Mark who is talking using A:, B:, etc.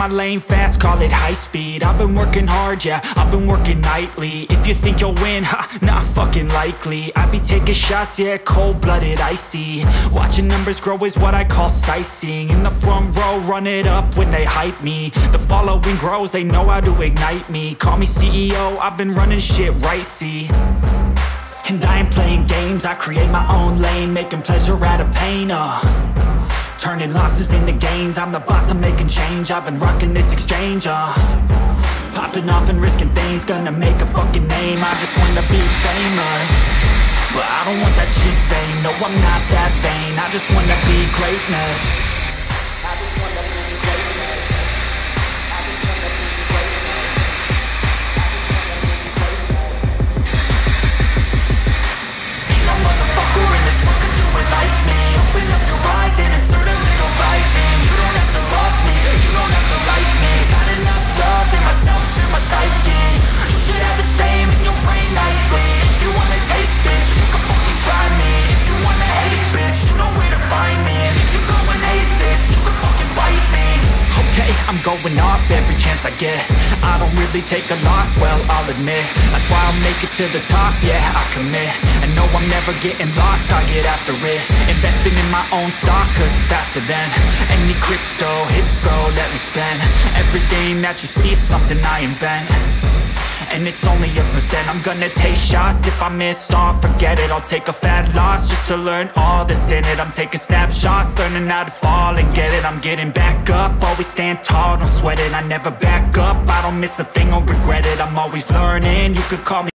A: my lane fast, call it high speed. I've been working hard, yeah, I've been working nightly. If you think you'll win, ha, not fucking likely. I be taking shots, yeah, cold-blooded, icy. Watching numbers grow is what I call sightseeing. In the front row, run it up when they hype me. The following grows, they know how to ignite me. Call me CEO, I've been running shit right, see. And I ain't playing games, I create my own lane, making pleasure out of pain, turning losses into gains. I'm the boss, I'm making change. I've been rocking this exchange, popping off and risking things, gonna make a fucking name. I just wanna be famous, but I don't want that cheap fame. No, I'm not that vain, I just wanna be greatness. I just wanna be greatness. I just wanna be greatness. Ain't no motherfucker in this world can do it like me. Open up your eyes and insert a little rising. You don't have to love me, you don't have to like me. Got enough love in myself, in my psyche. You should have the same in your brain nightly. If you wanna taste it, you can fucking try me. If you wanna hate, bitch, you know where to find me. And if you go and hate this, you can fucking bite me. Okay, I'm going off every chance I get. I don't really take a loss, well, I'll admit. That's why I'll make it to the top, yeah, I commit. I know I'm never getting lost, I get after it. Investing in my own stock, cause it's faster than any crypto, hits go, let me spend. Everything that you see is something I invent, and it's only a percent. I'm gonna take shots, if I miss all, forget it. I'll take a fat loss just to learn all that's in it. I'm taking snapshots, learning how to fall and get it. I'm getting back up, always stand tall, don't sweat it. I never back up, I don't miss a thing or regret it. I'm always learning, you could call me